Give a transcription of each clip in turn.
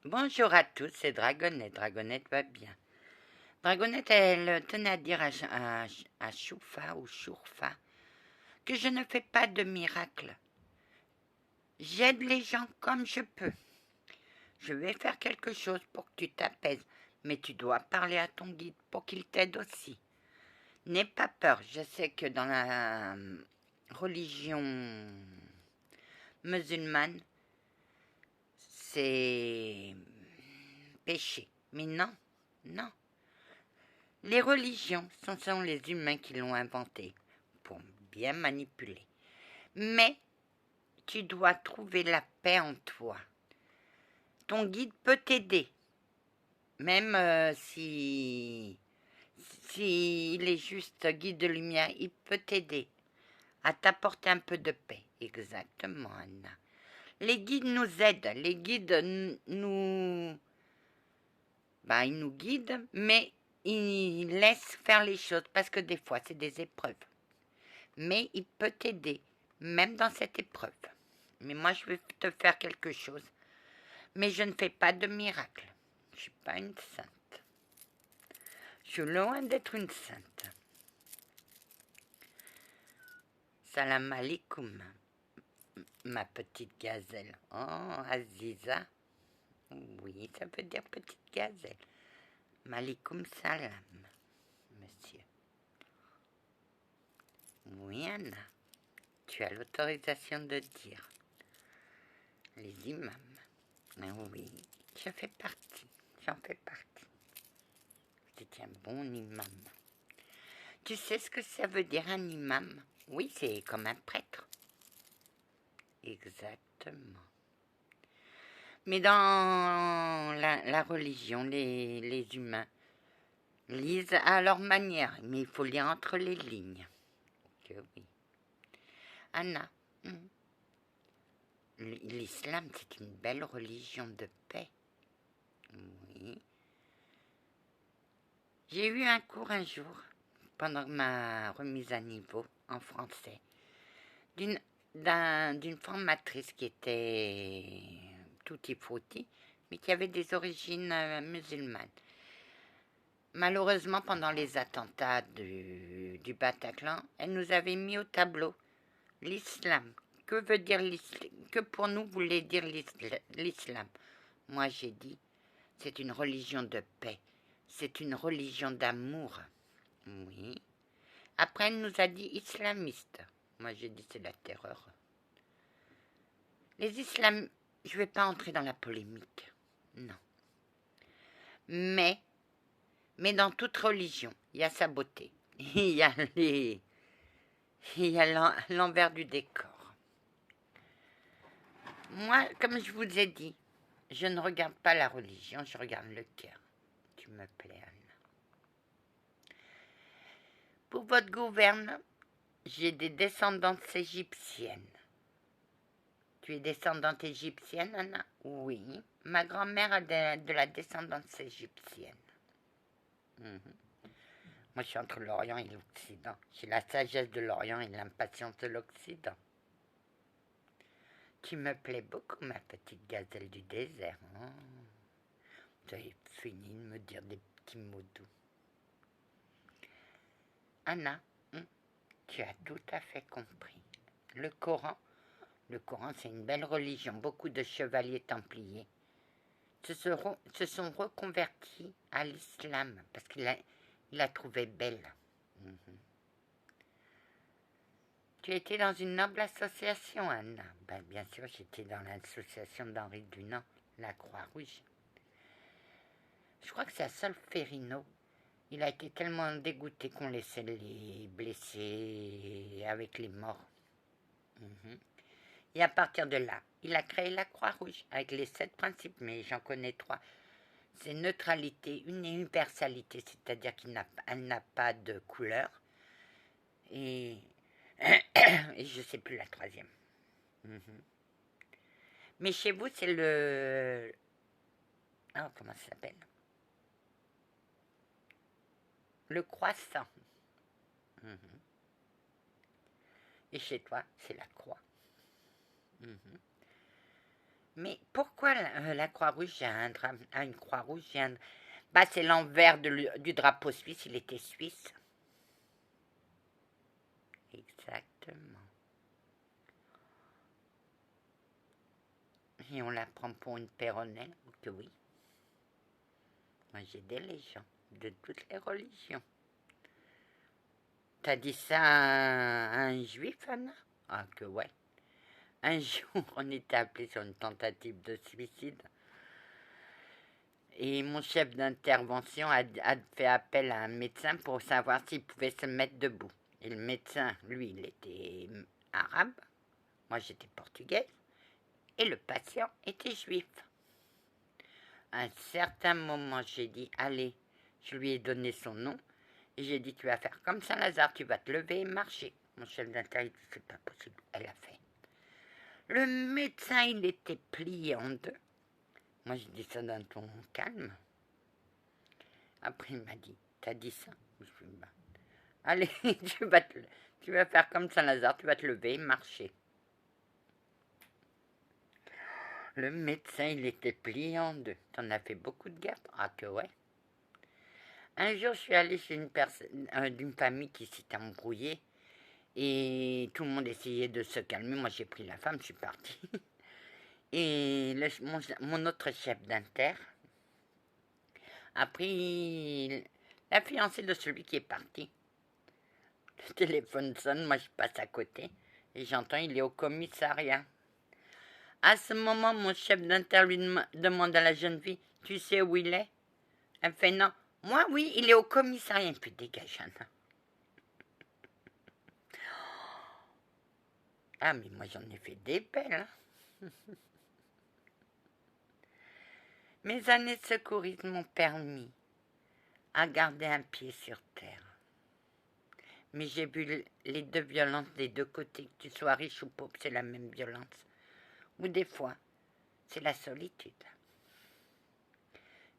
Bonjour à tous, c'est Dragonette. Dragonette va bien. Dragonette, elle tenait à dire à Choufa ou Chourfa que je ne fais pas de miracle. J'aide les gens comme je peux. Je vais faire quelque chose pour que tu t'apaises, mais tu dois parler à ton guide pour qu'il t'aide aussi. N'aie pas peur, je sais que dans la religion musulmane, c'est péché. Mais non, non. Les religions, ce sont les humains qui l'ont inventées pour bien manipuler. Mais tu dois trouver la paix en toi. Ton guide peut t'aider, même si il est juste guide de lumière, il peut t'aider à t'apporter un peu de paix. Exactement, Anna. Les guides nous aident, les guides ils nous guident, mais ils laissent faire les choses parce que des fois c'est des épreuves. Mais il peut t'aider, même dans cette épreuve. Mais moi, je vais te faire quelque chose. Mais je ne fais pas de miracle. Je ne suis pas une sainte. Je suis loin d'être une sainte. Salam alaikum, ma petite gazelle. Oh, Aziza. Oui, ça veut dire petite gazelle. Malikoum salam, monsieur. Oui, Anna. Tu as l'autorisation de dire. Les imams. Oui, je fais partie. J'en fais partie. C'est un bon imam. Tu sais ce que ça veut dire un imam? Oui, c'est comme un prêtre. Exactement. Mais dans la religion, les humains lisent à leur manière, mais il faut lire entre les lignes. Que oui. Anna, l'islam, c'est une belle religion de paix. Oui. J'ai eu un cours un jour, pendant ma remise à niveau en français, d'une formatrice qui était tutti frutti, mais qui avait des origines musulmanes. Malheureusement, pendant les attentats du Bataclan, elle nous avait mis au tableau l'islam. Que veut dire l'islam? Que pour nous voulait dire l'islam? Moi, j'ai dit, c'est une religion de paix. C'est une religion d'amour. Oui. Après, elle nous a dit islamiste. Moi, j'ai dit, c'est la terreur. Les islams, je ne vais pas entrer dans la polémique. Non. Mais dans toute religion, il y a sa beauté. Il y a l'envers du décor. Moi, comme je vous ai dit, je ne regarde pas la religion, je regarde le cœur. Tu me plais, Anna. Pour votre gouverne, j'ai des descendantes égyptiennes. Tu es descendante égyptienne, Anna? Oui. Ma grand-mère a de la descendance égyptienne. Moi, je suis entre l'Orient et l'Occident. J'ai la sagesse de l'Orient et l'impatience de l'Occident. Tu me plais beaucoup, ma petite gazelle du désert. Oh. Tu as fini de me dire des petits mots doux. Anna, tu as tout à fait compris. Le Coran, c'est une belle religion. Beaucoup de chevaliers templiers se sont reconvertis à l'islam parce qu'il la trouvait belle. Tu étais dans une noble association, Anna. Ben, bien sûr, j'étais dans l'association d'Henri Dunant, la Croix-Rouge. Je crois que c'est à Solferino. Il a été tellement dégoûté qu'on laissait les blessés avec les morts. Et à partir de là, il a créé la Croix-Rouge avec les 7 principes, mais j'en connais 3. C'est neutralité, universalité, c'est-à-dire qu'elle n'a pas de couleur. Et je ne sais plus la 3e. Mais chez vous, c'est le... Oh, comment ça s'appelle? Le croissant. Et chez toi, c'est la croix. Mais pourquoi la Croix-Rouge a une Croix-Rouge? Bah, c'est l'envers du drapeau suisse, il était suisse. Exactement. Et on la prend pour une péronnelle, que oui. Moi, j'ai des légions de toutes les religions. T'as dit ça à un juif, Anna? Ah, que ouais. Un jour, on était appelé sur une tentative de suicide. Et mon chef d'intervention a fait appel à un médecin pour savoir s'il pouvait se mettre debout. Et le médecin, lui, il était arabe. Moi, j'étais portugaise. Et le patient était juif. À un certain moment, j'ai dit, allez, je lui ai donné son nom. Et j'ai dit, tu vas faire comme Saint-Lazare, tu vas te lever et marcher. Mon chef d'intervention, c'est pas possible. Elle a fait. Le médecin, il était plié en deux. Moi, j'ai dit ça d'un ton calme. Après, il m'a dit, t'as dit ça? Je suis bah, allez, tu vas faire comme Saint-Lazare, tu vas te lever et marcher. Le médecin, il était plié en deux. T'en as fait beaucoup de gaffe? Ah que ouais. Un jour, je suis allée chez une personne d'une famille qui s'était embrouillée et tout le monde essayait de se calmer. Moi, j'ai pris la femme, je suis partie. Et mon autre chef d'inter a pris la fiancée de celui qui est parti. Le téléphone sonne, moi je passe à côté et j'entends il est au commissariat. À ce moment, mon chef d'inter lui demande à la jeune fille, tu sais où il est? Elle fait non. Moi oui, il est au commissariat. Puis dégage, Anna. Ah mais moi j'en ai fait des belles. Hein. Mes années de secourisme m'ont permis à garder un pied sur terre. Mais j'ai vu les deux violences des deux côtés. Que tu sois riche ou pauvre, c'est la même violence. Ou des fois, c'est la solitude.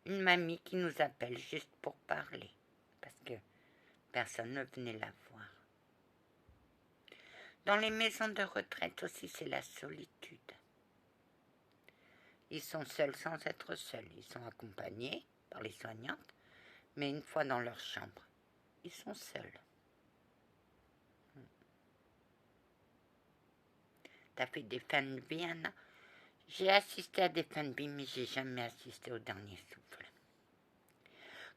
Une mamie qui nous appelle juste pour parler, parce que personne ne venait la voir. Dans les maisons de retraite aussi, c'est la solitude. Ils sont seuls sans être seuls. Ils sont accompagnés par les soignantes, mais une fois dans leur chambre, ils sont seuls. T'as fait des fins de vie, Anna? J'ai assisté à des fins de vie, mais j'ai jamais assisté au dernier souffle.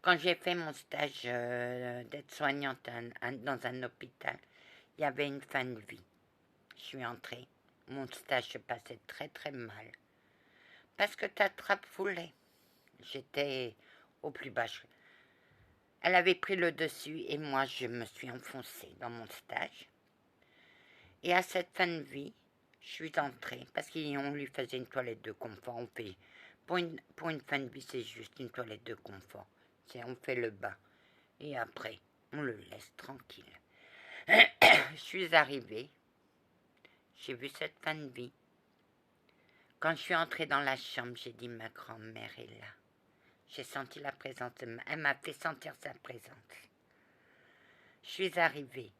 Quand j'ai fait mon stage d'aide-soignante dans un hôpital, il y avait une fin de vie. Je suis entrée. Mon stage se passait très très mal. Parce que ta trappe foulait. J'étais au plus bas. Elle avait pris le dessus et moi je me suis enfoncée dans mon stage. Et à cette fin de vie, je suis entrée parce qu'on lui faisait une toilette de confort. On fait, pour une fin de vie, c'est juste une toilette de confort. On fait le bain. Et après, on le laisse tranquille. Je suis arrivée. J'ai vu cette fin de vie. Quand je suis entrée dans la chambre, j'ai dit ma grand-mère est là. J'ai senti la présence elle m'a fait sentir sa présence. Je suis arrivée.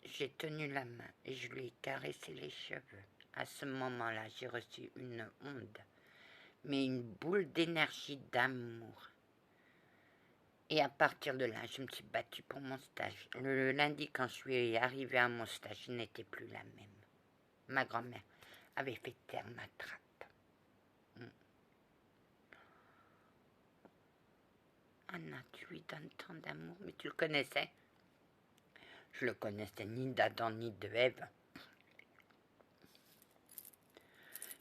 J'ai tenu la main et je lui ai caressé les cheveux. À ce moment-là, j'ai reçu une onde, mais une boule d'énergie, d'amour. Et à partir de là, je me suis battue pour mon stage. Le lundi, quand je suis arrivée à mon stage, je n'étais plus la même. Ma grand-mère avait fait taire ma trappe. Anna, tu lui donnes tant d'amour, mais tu le connaissais? Je le connaissais ni d'Adam ni de Ève.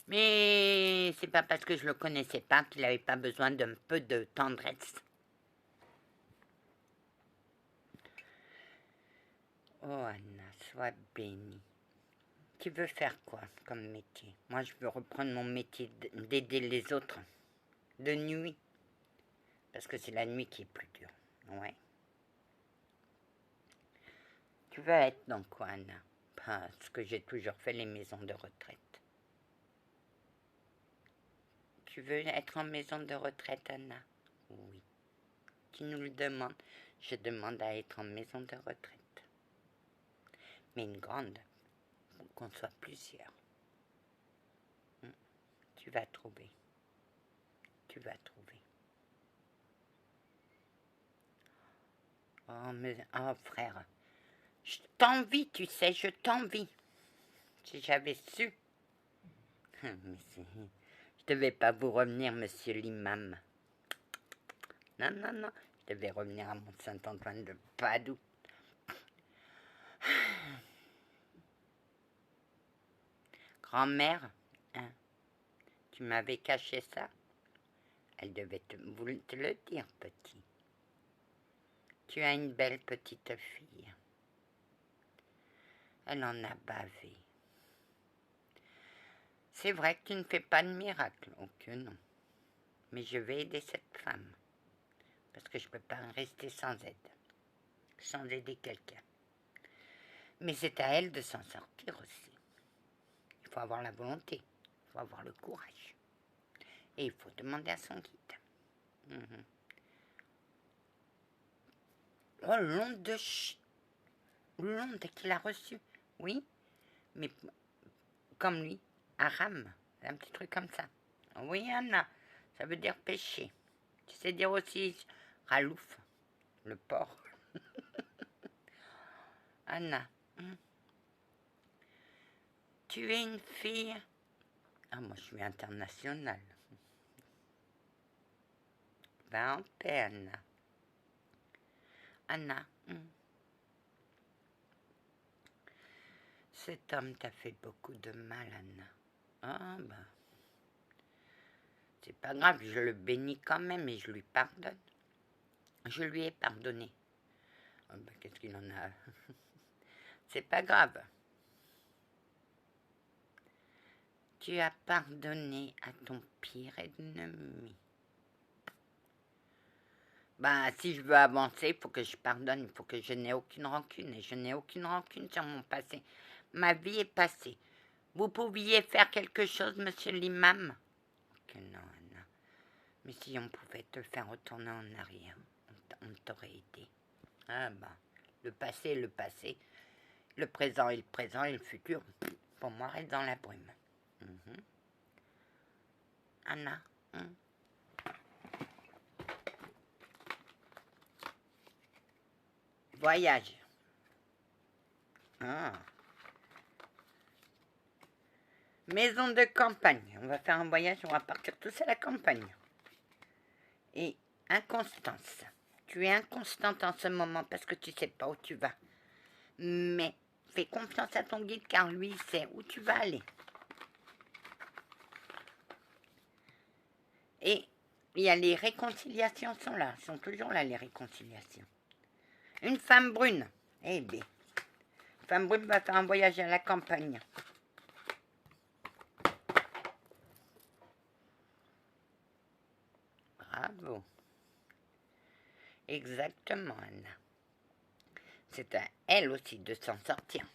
Mais c'est pas parce que je le connaissais pas qu'il n'avait pas besoin d'un peu de tendresse. Oh Anna, sois bénie. Tu veux faire quoi comme métier? Moi, je veux reprendre mon métier d'aider les autres. De nuit. Parce que c'est la nuit qui est plus dure. Ouais. Tu veux être dans quoi, Anna? Parce que j'ai toujours fait les maisons de retraite. Tu veux être en maison de retraite, Anna? Oui. Tu nous le demandes. Je demande à être en maison de retraite. Mais une grande, pour qu'on soit plusieurs. Tu vas trouver. Tu vas trouver. Oh frère, je t'envie, tu sais, je t'envie. Si j'avais su. Mais je devais pas vous revenir, monsieur l'imam. Non, non, non, je devais revenir à mon Saint-Antoine de Padoue. Grand-mère, hein, tu m'avais caché ça. Elle devait te le dire, petit. Tu as une belle petite fille. Elle en a bavé. C'est vrai que tu ne fais pas de miracle, oh que non. Mais je vais aider cette femme. Parce que je ne peux pas rester sans aide. Sans aider quelqu'un. Mais c'est à elle de s'en sortir aussi. Il faut avoir la volonté. Il faut avoir le courage. Et il faut demander à son guide. Oh, l'onde qu'il a reçu. Oui, mais comme lui, Aram, un petit truc comme ça. Oui, Anna, ça veut dire péché. Tu sais dire aussi Ralouf, le porc. Anna, tu es une fille. Ah, moi je suis internationale. Va en paix, Anna. Anna, cet homme t'a fait beaucoup de mal, Anna. Ah, ben. C'est pas grave, je le bénis quand même et je lui pardonne. Je lui ai pardonné. Oh, ben, qu'est-ce qu'il en a? C'est pas grave. Tu as pardonné à ton pire ennemi. Bah, si je veux avancer, il faut que je pardonne, il faut que je n'ai aucune rancune. Et je n'ai aucune rancune sur mon passé. Ma vie est passée. Vous pouviez faire quelque chose, monsieur l'imam? Que non, non. Mais si on pouvait te faire retourner en arrière, on t'aurait aidé. Ah bah, le passé est le passé. Le présent est le présent et le futur, pour moi, reste dans la brume. Anna. Voyage. Ah. Maison de campagne. On va faire un voyage, on va partir tous à la campagne. Et inconstance. Tu es inconstante en ce moment parce que tu ne sais pas où tu vas. Mais fais confiance à ton guide car lui il sait où tu vas aller. Et il y a les réconciliations sont là, sont toujours là les réconciliations. Une femme brune. Eh bien, une femme brune va faire un voyage à la campagne. Bravo. Exactement, Anna. C'est à elle aussi de s'en sortir.